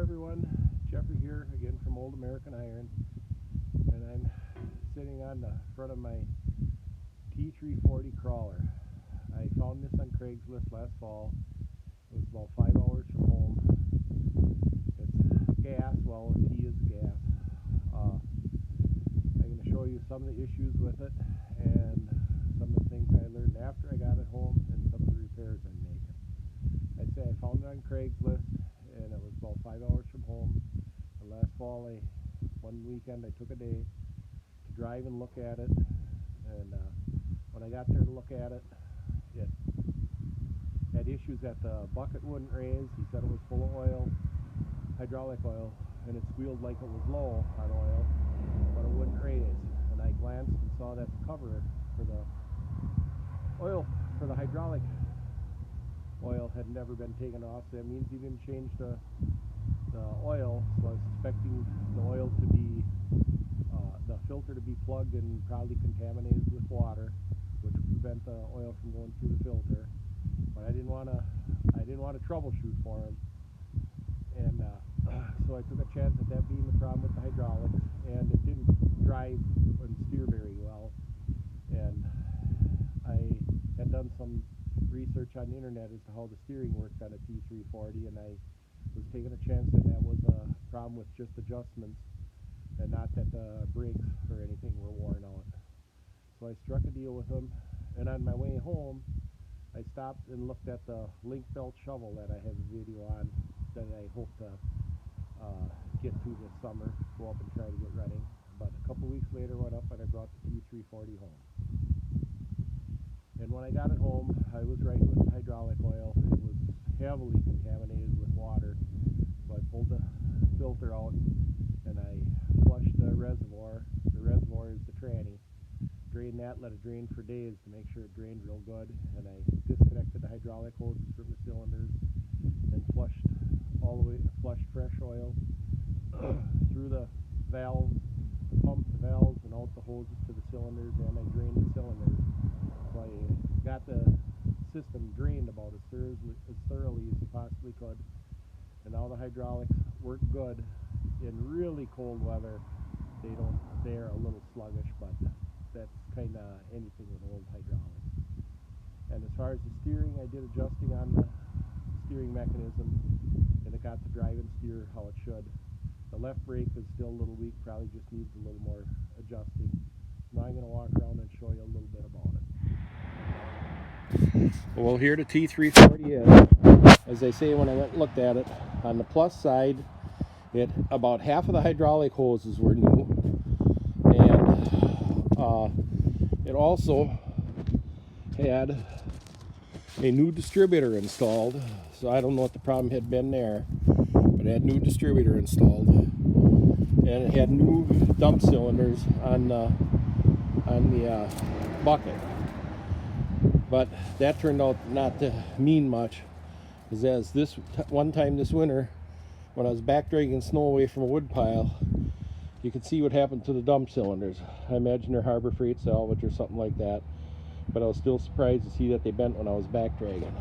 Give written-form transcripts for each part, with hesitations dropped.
everyone, Jeffrey here again from Old American Iron, and I'm sitting on the front of my T340 crawler. I found this on Craigslist last fall. It was about 5 hours from home. It's gas, well, T is gas. I'm going to show you some of the issues with it and some of the things I learned after I got it home and some of the repairs I'm making. I'd say I found it on Craigslist, and it was about 5 hours from home. And last fall, one weekend, I took a day to drive and look at it. And when I got there to look at it, it had issues that the bucket wouldn't raise. He said it was full of oil, hydraulic oil, and it squealed like it was low on oil, but it wouldn't raise. And I glanced and saw that the cover for the oil, for the hydraulic oil, had never been taken off. So that means he didn't change the oil. So I was expecting the oil to be the filter to be plugged and probably contaminated with water, which would prevent the oil from going through the filter. But I didn't want to troubleshoot for him, and so I took a chance at that being the problem with the hydraulics, and it didn't drive and steer very well. And I had done some research on the internet as to how the steering worked on a T340, and I was taking a chance that that was a problem with just adjustments and not that the brakes or anything were worn out. So I struck a deal with him, and on my way home I stopped and looked at the link belt shovel that I have a video on that I hope to get to this summer, go up and try to get running. But a couple weeks later went up and I brought the T340 home. And when I got it home, I was right with the hydraulic oil. It was heavily contaminated with water. So I pulled the filter out and I flushed the reservoir. The reservoir is the tranny. Drained that, let it drain for days to make sure it drained real good. And I disconnected the hydraulic hoses from the cylinders and flushed fresh oil through the valves, pumped the valves and out the hoses to the cylinders, and I drained the cylinders. So I got the system drained about as thoroughly as you possibly could. And now the hydraulics work good. In really cold weather, they're a little sluggish, but that's kind of anything with old hydraulics. And as far as the steering, I did adjusting on the steering mechanism, and it got to drive and steer how it should. The left brake is still a little weak, probably just needs a little more adjusting. Now I'm going to walk around and show you a little bit about it. Well, here the T340 is. As I say, when I went and looked at it, on the plus side, about half of the hydraulic hoses were new, and it also had a new distributor installed. So I don't know what the problem had been there, but it had new distributor installed, and it had new dump cylinders on the bucket. But that turned out not to mean much, because as this one time this winter, when I was back dragging snow away from a wood pile, you could see what happened to the dump cylinders. I imagine they're Harbor Freight salvage or something like that, but I was still surprised to see that they bent when I was back dragging.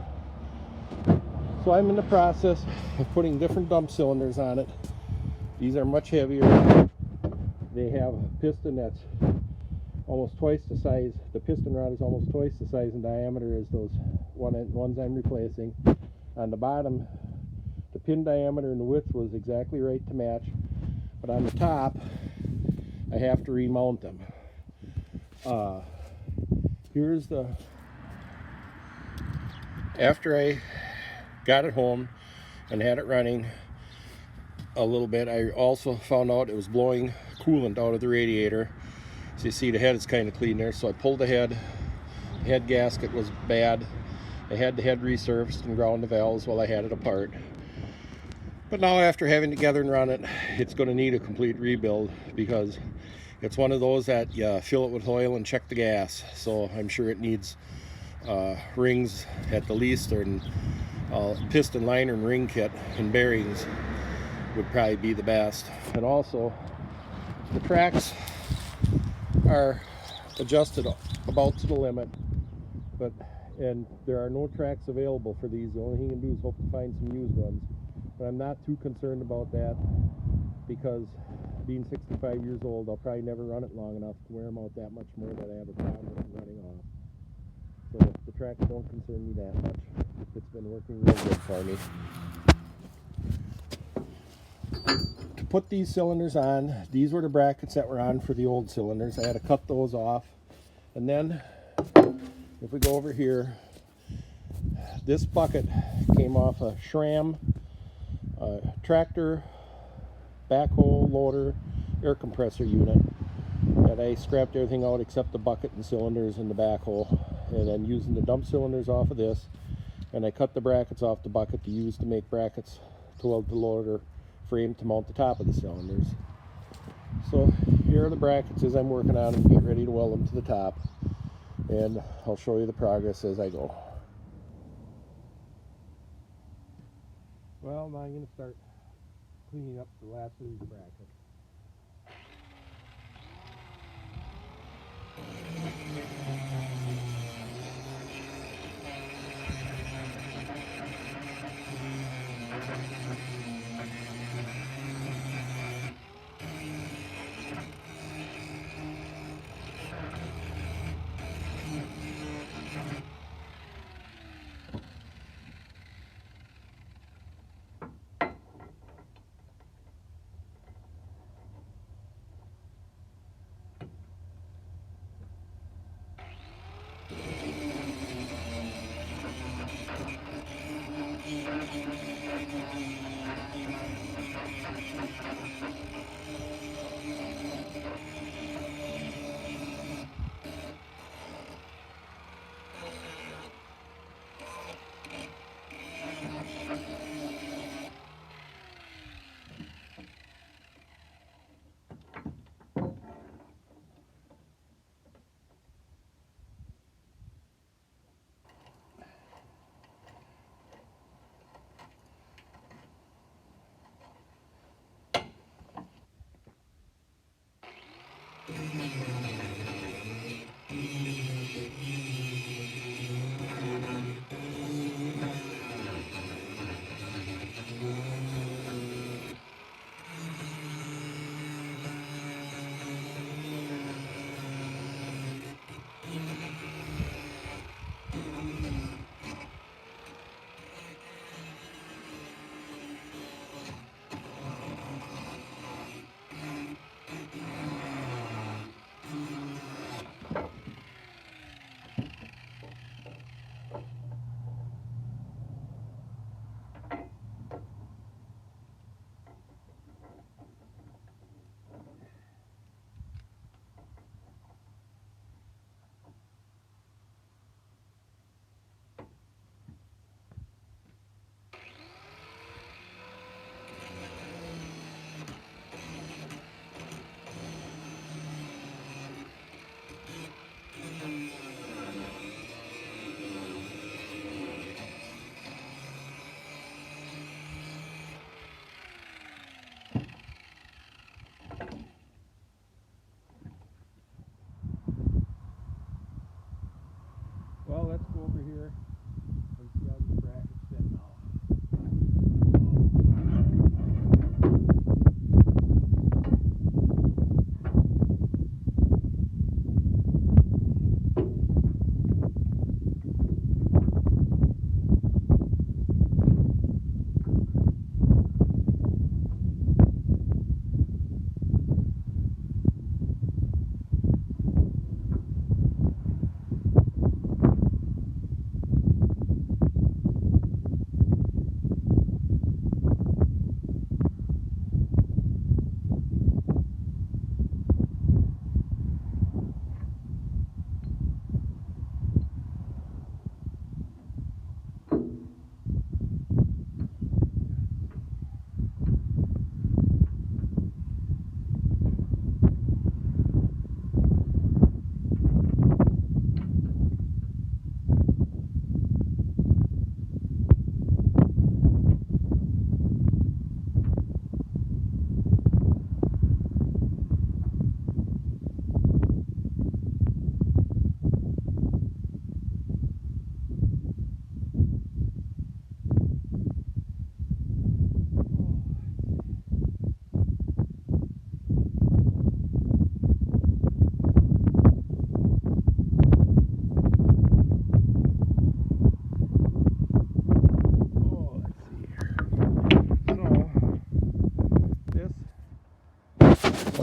So I'm in the process of putting different dump cylinders on it. These are much heavier. They have a piston that's almost twice the size. The piston rod is almost twice the size in diameter as those ones I'm replacing. On the bottom, the pin diameter and the width was exactly right to match, but on the top I have to remount them. Here's the, after I got it home and had it running a little bit, I also found out it was blowing coolant out of the radiator. So you see the head is kind of clean there, so I pulled the head. The head gasket was bad. I had the head resurfaced and ground the valves while I had it apart. But now, after having it together and run it, it's going to need a complete rebuild, because it's one of those that you fill it with oil and check the gas. So I'm sure it needs rings at the least, or piston liner and ring kit and bearings would probably be the best. And also, the tracks are adjusted about to the limit, and there are no tracks available for these. The only thing you can do is hope to find some used ones. But I'm not too concerned about that because being 65 years old, I'll probably never run it long enough to wear them out that much more that I have a problem with them running off. So the tracks don't concern me that much. It's been working real good for me. To put these cylinders on, these were the brackets that were on for the old cylinders. I had to cut those off. And then, if we go over here, this bucket came off a SRAM tractor, backhoe, loader, air compressor unit. And I scrapped everything out except the bucket and cylinders and the backhoe. And then using the dump cylinders off of this, and I cut the brackets off the bucket to use to make brackets to weld the loader frame to mount the top of the cylinders. So here are the brackets as I'm working on them, get ready to weld them to the top, and I'll show you the progress as I go. Well, now I'm going to start cleaning up the last of these brackets.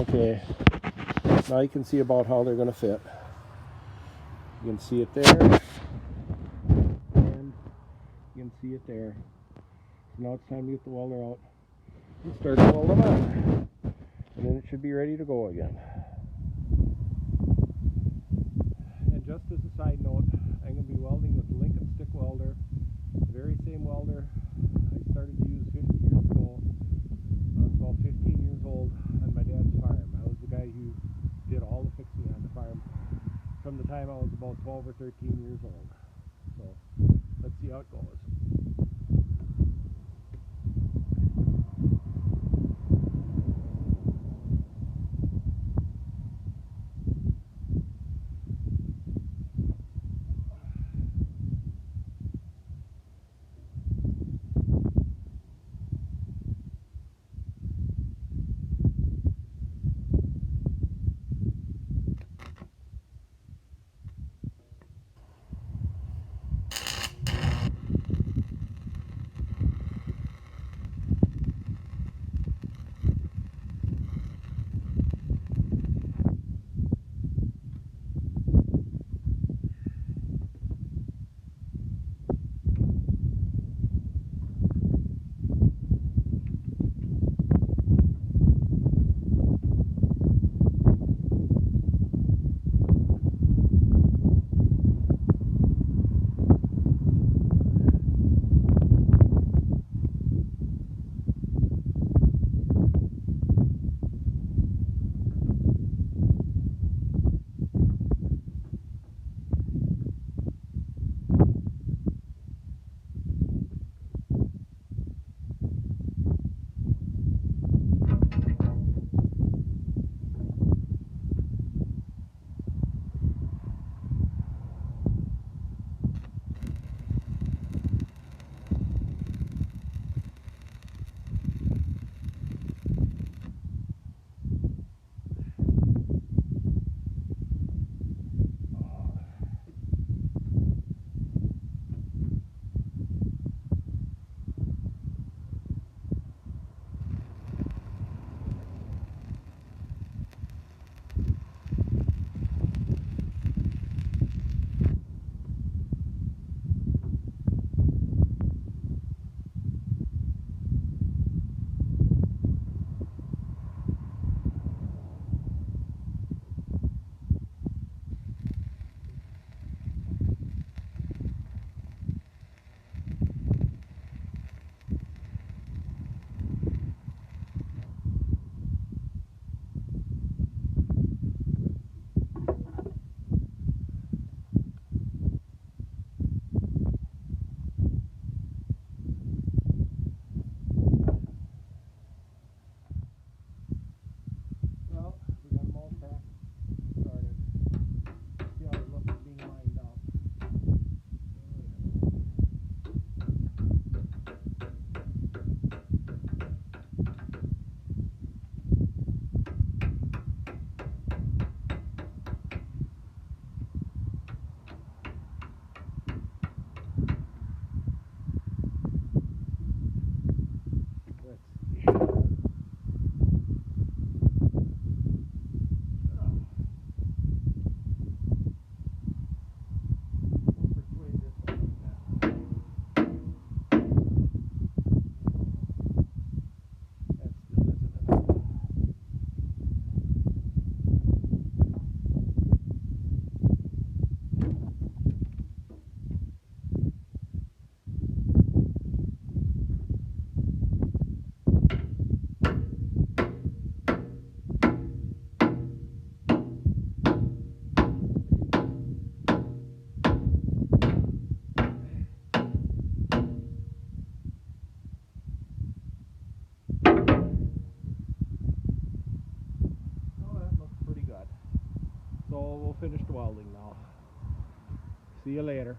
Okay, now you can see about how they're going to fit. You can see it there, and you can see it there. So now it's time to get the welder out and start to weld them on. And then it should be ready to go again. And just as a side note, I'm going to be welding with the Lincoln stick welder, the very same welder I started to use 50 years ago. I was about 15 years old on my dad's farm. I was the guy who did all the fixing on the farm from the time I was about 12 or 13 years old. So let's see how it goes. Well, we got them all packed, started. See how it looks being lined up. Let's see. Persuade this one like that. That still isn't enough. Oh, that looks pretty good. So we'll finish the welding now. See you later.